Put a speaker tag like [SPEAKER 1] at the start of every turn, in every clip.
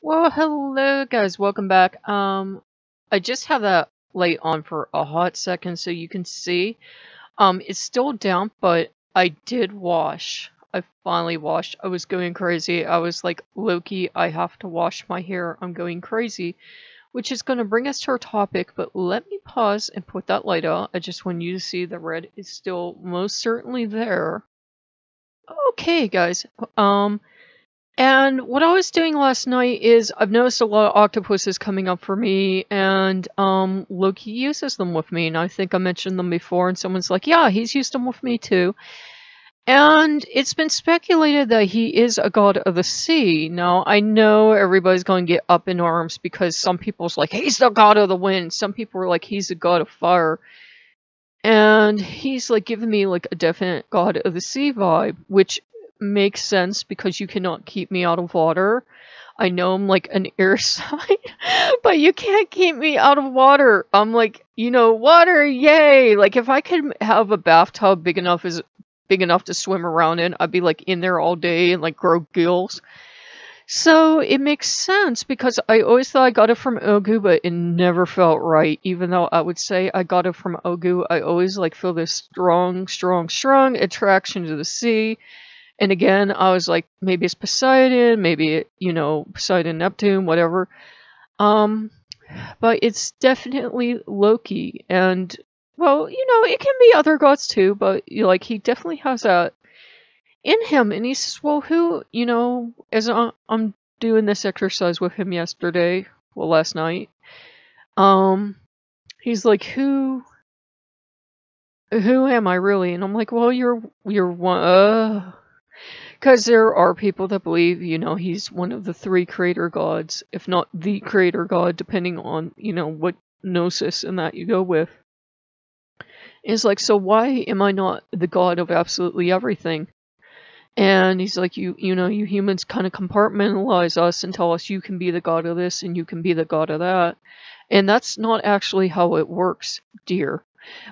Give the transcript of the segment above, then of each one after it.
[SPEAKER 1] Well, hello guys, welcome back. I just have that light on for a hot second so you can see. It's still damp, but I did wash. I finally washed. I was going crazy. I was like, Loki, I have to wash my hair. I'm going crazy. Which is going to bring us to our topic, but let me pause and put that light out. I just want you to see the red is still most certainly there. Okay, guys. And what I was doing last night is I've noticed a lot of octopuses coming up for me, and Loki uses them with me, and I think I mentioned them before, and someone's like, yeah, he's used them with me too. And it's been speculated that he is a god of the sea. Now, I know everybody's going to get up in arms because some people's like, he's the god of the wind. Some people are like, he's the god of fire. And he's like giving me like a definite god of the sea vibe, which makes sense because you cannot keep me out of water. I know I'm like an air sign, but you can't keep me out of water. I'm like, water, yay! Like if I could have a bathtub big enough to swim around in, I'd be like in there all day and like grow gills. So it makes sense because I always thought I got it from Ogu, but it never felt right. Even though I would say I got it from Ogu, I always like feel this strong attraction to the sea. And again, I was like, maybe it's Poseidon, maybe, Poseidon, Neptune, whatever. But it's definitely Loki. And, well, it can be other gods too, but, like, he definitely has that in him. And he says, well, who, as I'm doing this exercise with him last night, he's like, who am I really? And I'm like, well, you're one, because there are people that believe, he's one of the three creator gods, if not the creator god, depending on, what gnosis and that you go with. It's like, so why am I not the god of absolutely everything? And he's like, you humans kind of compartmentalize us and tell us you can be the god of this and you can be the god of that. And that's not actually how it works, dear.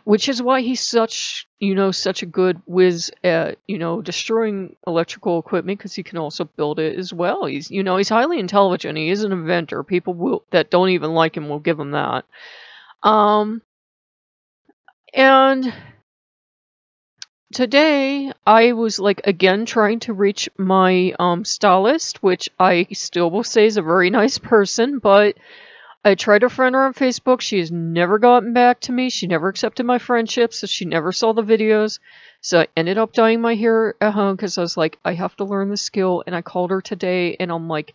[SPEAKER 1] Which is why he's such a good whiz at, destroying electrical equipment, because he can also build it as well. He's highly intelligent. He is an inventor. People that don't even like him will give him that. And today I was like, again, trying to reach my stylist, which I still will say is a very nice person, but I tried to friend her on Facebook. She has never gotten back to me. She never accepted my friendship, so she never saw the videos. So I ended up dyeing my hair at home because I was like, I have to learn the skill. And I called her today and I'm like,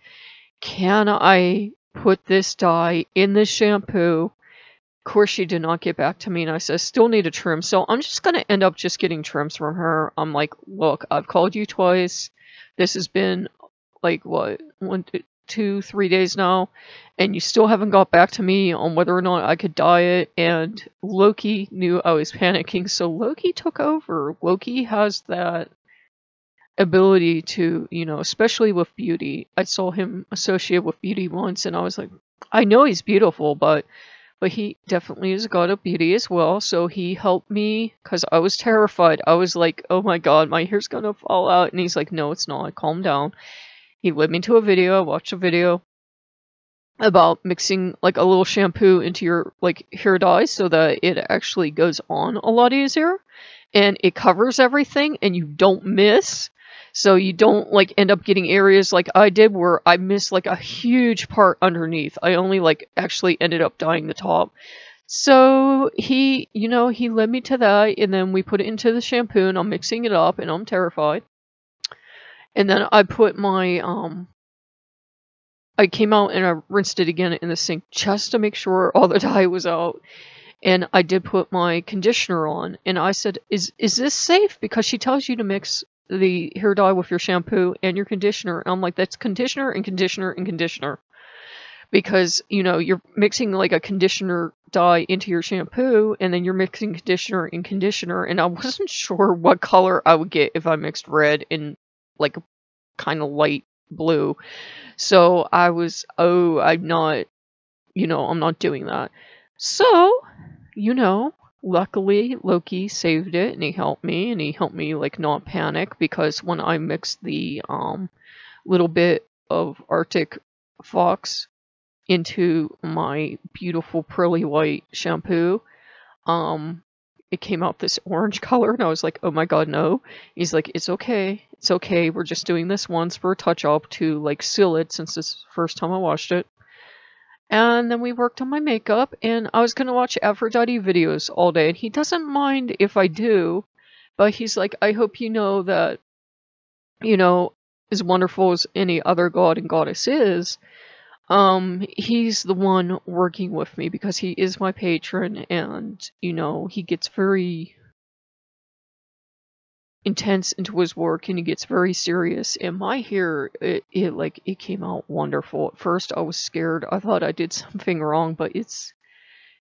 [SPEAKER 1] can I put this dye in this shampoo? Of course, she did not get back to me, and I said, I still need a trim. So I'm just going to end up just getting trims from her. I'm like, look, I've called you twice. This has been like, what, 2, 3 days now, and you still haven't got back to me on whether or not I could dye it. And Loki knew I was panicking, so Loki took over. Loki has that ability to, especially with beauty. I saw him associated with beauty once, and I was like, I know he's beautiful, but he definitely is a god of beauty as well. So he helped me because I was terrified. I was like, oh my god, my hair's gonna fall out. And he's like, no, it's not. Calm down. He led me to a video. I watched a video about mixing like a little shampoo into your like hair dye so that it actually goes on a lot easier and it covers everything and you don't miss. So you don't like end up getting areas like I did where I missed like a huge part underneath. I only like actually ended up dyeing the top. So he led me to that, and then we put it into the shampoo and I'm mixing it up and I'm terrified. And then I put my, I came out and I rinsed it again in the sink just to make sure all the dye was out. And I did put my conditioner on. And I said, is this safe? Because she tells you to mix the hair dye with your shampoo and your conditioner. And I'm like, that's conditioner and conditioner and conditioner. Because, you're mixing like a conditioner dye into your shampoo, and then you're mixing conditioner and conditioner. And I wasn't sure what color I would get if I mixed red and like kind of light blue. So I was, I'm not doing that. So, luckily Loki saved it and he helped me like not panic, because when I mixed the little bit of Arctic Fox into my beautiful pearly white shampoo. It came out this orange color, and I was like, oh my god, no. He's like, it's okay. It's okay. We're just doing this once for a touch-up to, like, seal it since it's the first time I washed it. And then we worked on my makeup, and I was going to watch Aphrodite videos all day, and he doesn't mind if I do, but he's like, I hope you know that, you know, as wonderful as any other god and goddess is, he's the one working with me because he is my patron, and, you know, he gets very intense into his work, and he gets very serious. And my hair, it came out wonderful. At first I was scared. I thought I did something wrong, but it's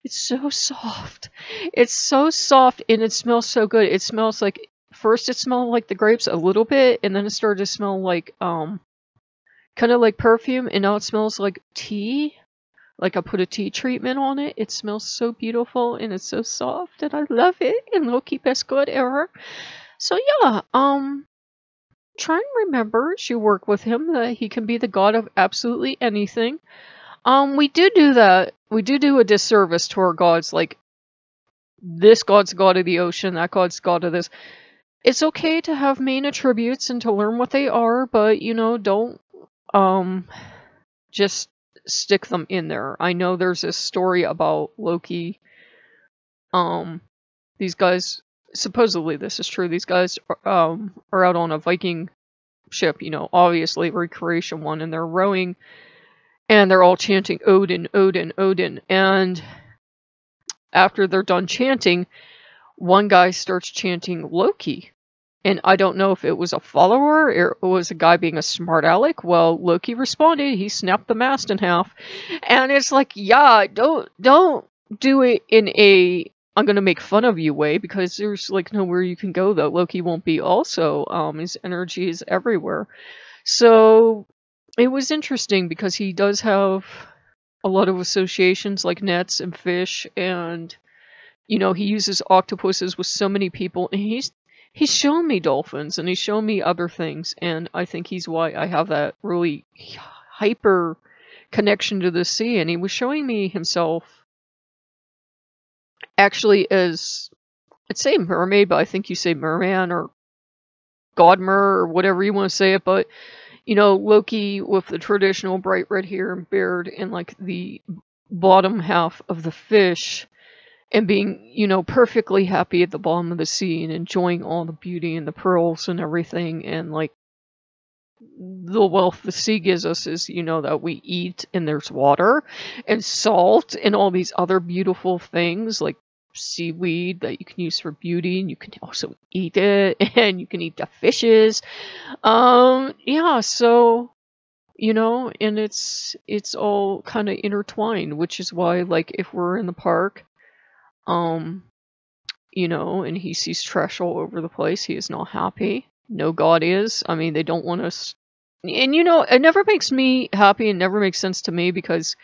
[SPEAKER 1] so soft. It's so soft, and it smells so good. It smells like, first it smelled like the grapes a little bit, and then it started to smell like kind of like perfume, and now it smells like tea. Like I put a tea treatment on it. It smells so beautiful, and it's so soft, and I love it. And Loki, best god ever. So yeah, try and remember as you work with him that he can be the god of absolutely anything. We do that. We do a disservice to our gods, like, this god's god of the ocean, that god's god of this. It's okay to have main attributes and to learn what they are, but, you know, don't, just stick them in there. I know there's this story about Loki. These guys, supposedly this is true, these guys are out on a Viking ship, you know, obviously recreation one, and they're rowing, and they're all chanting Odin, Odin, Odin, and after they're done chanting, one guy starts chanting Loki. And I don't know if it was a follower or it was a guy being a smart aleck. Well, Loki responded. He snapped the mast in half. And it's like, yeah, don't do it in a I'm gonna make fun of you way, because there's like nowhere you can go that Loki won't be also. His energy is everywhere. So it was interesting because he does have a lot of associations like nets and fish, and, you know, he uses octopuses with so many people, and he's shown me dolphins, and he's shown me other things, and I think he's why I have that really hyper connection to the sea. And he was showing me himself actually as, I'd say mermaid, but I think you say merman or godmer or whatever you want to say it, but, you know, Loki with the traditional bright red hair and beard and like the bottom half of the fish, and being, you know, perfectly happy at the bottom of the sea and enjoying all the beauty and the pearls and everything. And like, the wealth the sea gives us is, you know, that we eat and there's water and salt and all these other beautiful things like seaweed that you can use for beauty, and you can also eat it, and you can eat the fishes. Yeah, so, you know, and it's all kind of intertwined, which is why, like, if we're in the park, you know, and he sees trash all over the place, he is not happy. No god is. I mean, they don't want us. And, you know, it never makes me happy and never makes sense to me, because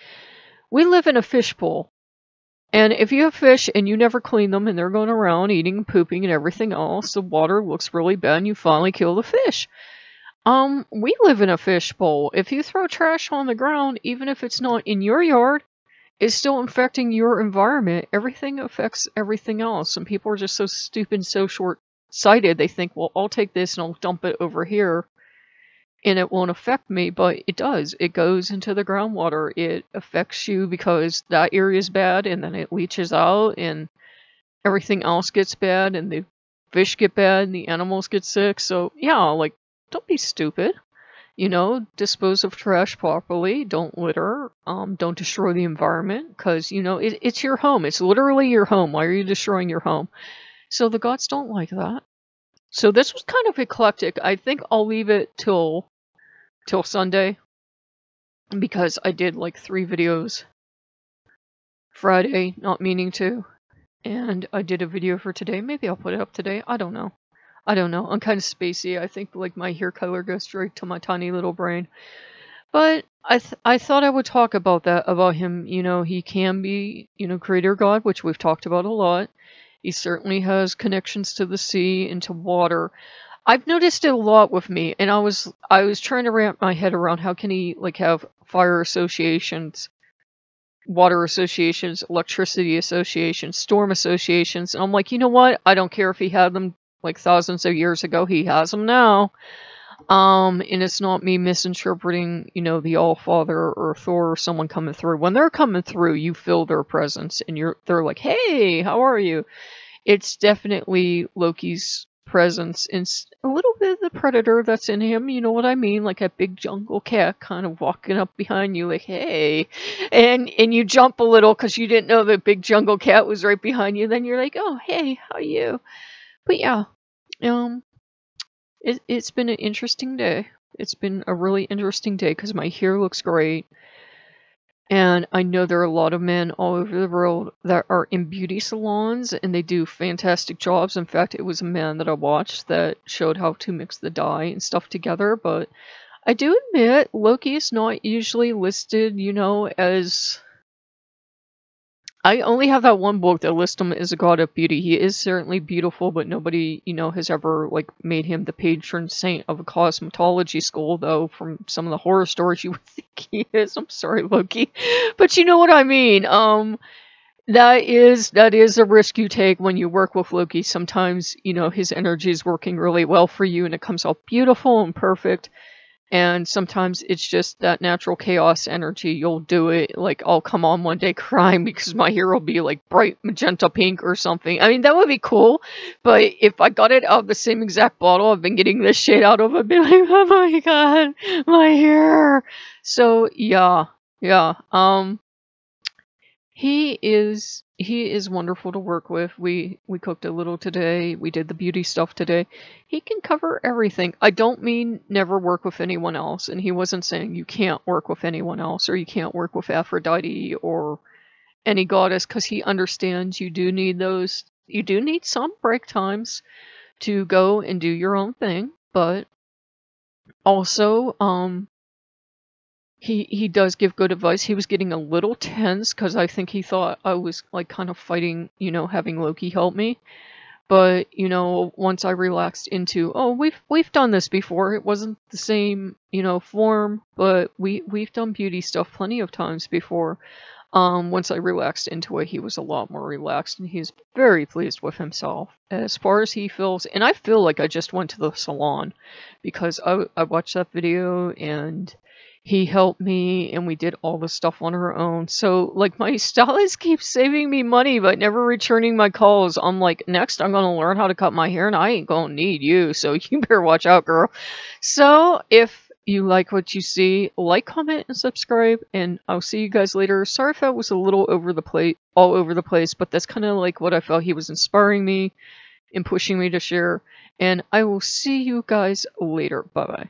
[SPEAKER 1] we live in a fishbowl. And if you have fish and you never clean them and they're going around eating and pooping and everything else, the water looks really bad and you finally kill the fish. We live in a fishbowl. If you throw trash on the ground, even if it's not in your yard, it's still infecting your environment. Everything affects everything else. And people are just so stupid, so short-sighted. They think, well, I'll take this and I'll dump it over here, and it won't affect me, but it does. It goes into the groundwater. It affects you because that area is bad, and then it leaches out, and everything else gets bad, and the fish get bad, and the animals get sick. So, yeah, like, don't be stupid. You know, dispose of trash properly. Don't litter. Don't destroy the environment, because, you know, it's your home. It's literally your home. Why are you destroying your home? So the gods don't like that. So this was kind of eclectic. I think I'll leave it till Sunday, because I did like 3 videos Friday, not meaning to, and I did a video for today. Maybe I'll put it up today. I don't know. I'm kind of spacey. I think like my hair color goes straight to my tiny little brain. But I thought I would talk about that, about him. You know, he can be, you know, creator god, which we've talked about a lot. He certainly has connections to the sea and to water. I've noticed it a lot with me, and I was trying to wrap my head around how can he like have fire associations, water associations, electricity associations, storm associations. And I'm like, you know what? I don't care if he had them like thousands of years ago. He has them now. And it's not me misinterpreting, you know, the All-Father or Thor or someone coming through. When they're coming through, you feel their presence and they're like, hey, how are you? It's definitely Loki's presence and a little bit of the predator that's in him, you know what I mean? Like a big jungle cat kind of walking up behind you like, hey. And you jump a little because you didn't know the big jungle cat was right behind you. Then you're like, oh, hey, how are you? But yeah, it's been an interesting day. It's been a really interesting day because my hair looks great. And I know there are a lot of men all over the world that are in beauty salons and they do fantastic jobs. In fact, it was a man that I watched that showed how to mix the dye and stuff together. But I do admit Loki is not usually listed, you know, as... I only have that one book that lists him as a god of beauty. He is certainly beautiful, but nobody, you know, has ever, like, made him the patron saint of a cosmetology school, though, from some of the horror stories you would think he is. I'm sorry, Loki. But you know what I mean. That is a risk you take when you work with Loki. Sometimes, you know, his energy is working really well for you and it comes out beautiful and perfect. And sometimes it's just that natural chaos energy. You'll do it, like, I'll come on one day crying because my hair will be, like, bright magenta pink or something. I mean, that would be cool, but if I got it out of the same exact bottle I've been getting this shade out of, I'd be like, oh my god, my hair! So, yeah. He is wonderful to work with. We cooked a little today. We did the beauty stuff today. He can cover everything. I don't mean never work with anyone else, and he wasn't saying you can't work with anyone else or you can't work with Aphrodite or any goddess, because he understands you do need those. You do need some break times to go and do your own thing, but also he does give good advice. He was getting a little tense because I think he thought I was like kind of fighting, you know, having Loki help me. But, you know, once I relaxed into, oh, we've done this before. It wasn't the same, you know, form, but we've done beauty stuff plenty of times before. Once I relaxed into it, he was a lot more relaxed and he's very pleased with himself as far as he feels. And I feel like I just went to the salon because I watched that video and he helped me and we did all the stuff on our own. So, like, my stylist keeps saving me money but never returning my calls. I'm like, next I'm gonna learn how to cut my hair and I ain't gonna need you, so you better watch out, girl. So, if you like what you see, like, comment, and subscribe, and I'll see you guys later. Sorry if I was a little all over the place, but that's kind of like what I felt. He was inspiring me and pushing me to share, and I will see you guys later. Bye-bye.